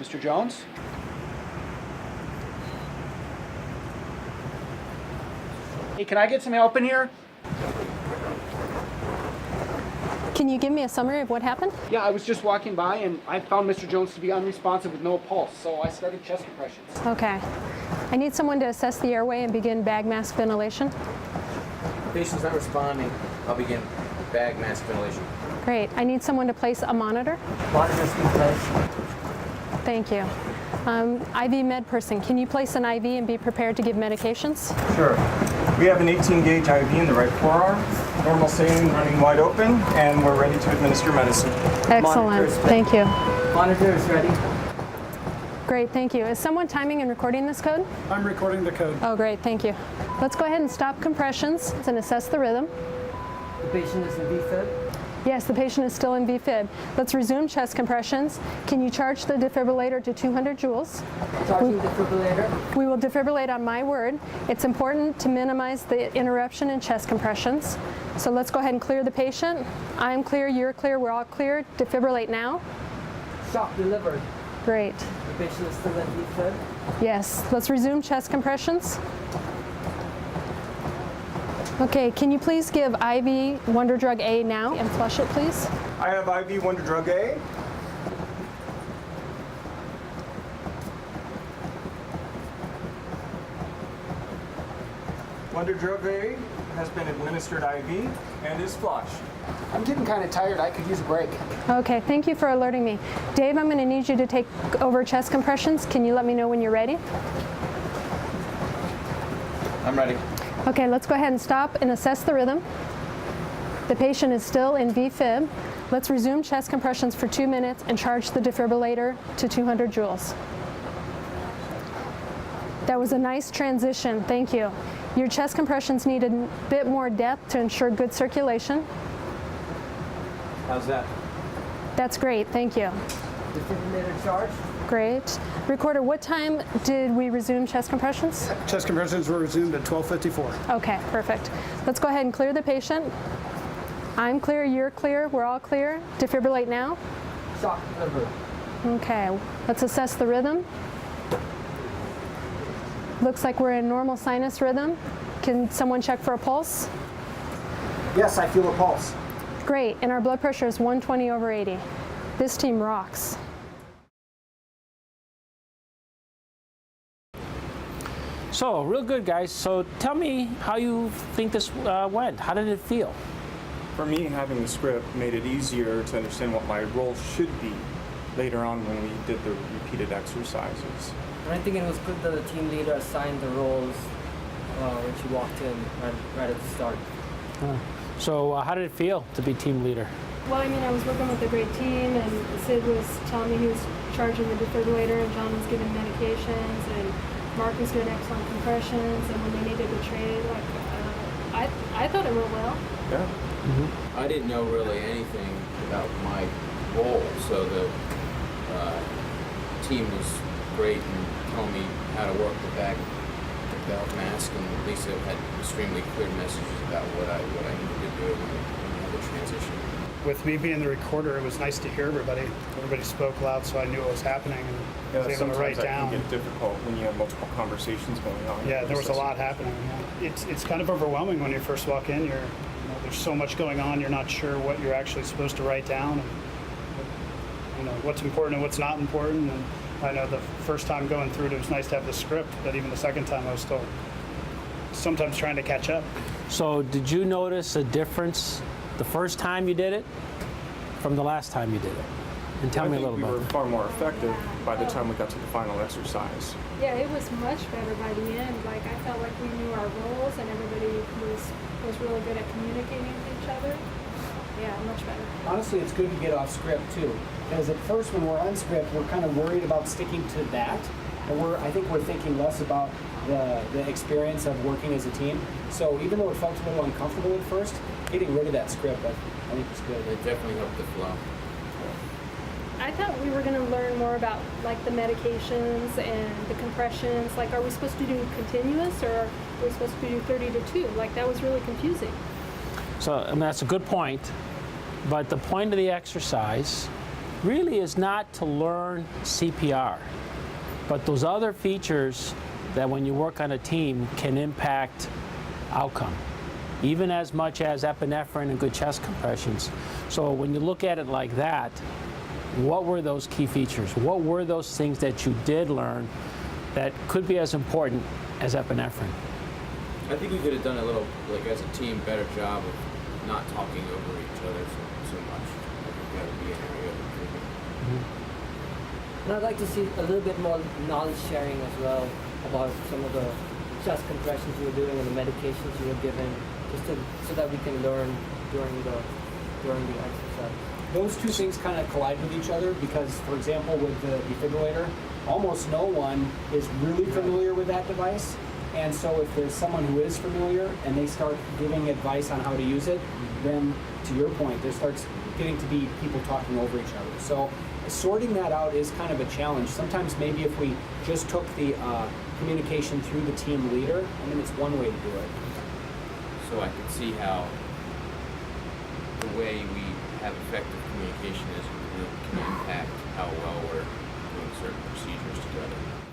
Mr. Jones. Hey, can I get some help in here? Can you give me a summary of what happened? Yeah, I was just walking by and I found Mr. Jones to be unresponsive with no pulse, so I started chest compressions. Okay. I need someone to assess the airway and begin bag mask ventilation. The patient's not responding. I'll begin bag mask ventilation. Great. I need someone to place a monitor. Monitor's in place. Thank you. IV med person, can you place an IV and be prepared to give medications? Sure. We have an 18-gauge IV in the right forearm, normal saline running wide open, and we're ready to administer medicine. Excellent. Thank you. Monitor is ready. Great, thank you. Is someone timing and recording this code? I'm recording the code. Oh, great, thank you. Let's go ahead and stop compressions and assess the rhythm. The patient is in VFib? Yes, the patient is still in VFib. Let's resume chest compressions. Can you charge the defibrillator to 200 joules? Charging defibrillator. We will defibrillate on my word. It's important to minimize the interruption in chest compressions. So let's go ahead and clear the patient. I'm clear, you're clear, we're all clear. Defibrillate now. Shock delivered. Great. The patient is still in VFib? Yes, let's resume chest compressions. Okay, can you please give IV Wonder Drug A now and flush it, please? I have IV Wonder Drug A. Wonder Drug A has been administered IV and is flushed. I'm getting kind of tired. I could use a break. Okay, thank you for alerting me. Dave, I'm going to need you to take over chest compressions. Can you let me know when you're ready? I'm ready. Okay, let's go ahead and stop and assess the rhythm. The patient is still in VFib. Let's resume chest compressions for 2 minutes and charge the defibrillator to 200 joules. That was a nice transition, thank you. Your chest compressions need a bit more depth to ensure good circulation. How's that? That's great, thank you. Defibrillator charged. Great. Recorder, what time did we resume chest compressions? Chest compressions were resumed at 12:54. Okay, perfect. Let's go ahead and clear the patient. I'm clear, you're clear, we're all clear. Defibrillate now. Shock delivered. Okay, let's assess the rhythm. Looks like we're in normal sinus rhythm. Can someone check for a pulse? Yes, I feel a pulse. Great, and our blood pressure is 120/80. This team rocks. So, real good, guys. So, tell me how you think this went. How did it feel? For me, having the script made it easier to understand what my role should be later on when we did the repeated exercises. And I think it was good that the team leader assigned the roles when she walked in right at the start. So, how did it feel to be team leader? Well, I mean, I was working with a great team, and Sid was telling me he was charging the defibrillator, and John was giving medications, and Mark was doing excellent compressions, and when they needed to trade, I thought it went well. Yeah. I didn't know really anything about my role, so the team was great and told me how to work the bag mask, and Lisa had extremely clear messages about what I needed to do when I had the transition. With me being the recorder, it was nice to hear everybody. Everybody spoke loud, so I knew what was happening and was able to write sometimes that down. can get difficult when you have multiple conversations going on. Yeah, there was a lot happening. Yeah. It's kind of overwhelming when you first walk in. There's so much going on. You're not sure what you're actually supposed to write down, and what's important and what's not important. And I know the first time going through it, it was nice to have the script, but even the second time, I was still sometimes trying to catch up. So, did you notice a difference the first time you did it from the last time you did it? And tell me a little we about were that. far more effective by the time we got to the final exercise. Yeah, it was much better by the end. Like, I felt like we knew our roles, and everybody was really good at communicating with each other. Yeah, much better. Honestly, it's good to get off script too, because at first when we're on script, we're kind of worried about sticking to that, and I think we're thinking less about the experience of working as a team. So even though it felt a little uncomfortable at first, getting rid of that script, I think was good. It definitely helped the flow. I thought we were going to learn more about like the medications and the compressions. Like, are we supposed to do continuous, or are we supposed to do 30 to 2? Like, that was really confusing. So, I mean, that's a good point. But the point of the exercise really is not to learn CPR, but those other features that when you work on a team can impact outcome, even as much as epinephrine and good chest compressions. So when you look at it like that, what were those key features? What were those things that you did learn that could be as important as epinephrine? I think we could have done a little, like as a team, better job of not talking over each other so much. I think that would be an area of improvement. And I'd like to see a little bit more knowledge sharing as well about some of the chest compressions you were doing and the medications you were giving, just so that we can learn during the exercise. Those two things kind of collide with each other because, for example, with the defibrillator, almost no one is really familiar with that device. And so if there's someone who is familiar and they start giving advice on how to use it, then to your point, there starts getting to be people talking over each other. So sorting that out is kind of a challenge. Sometimes maybe if we just took the communication through the team leader, I mean, it's one way to do it. So I could see how the way we have effective communication is can impact how well we're doing certain procedures together.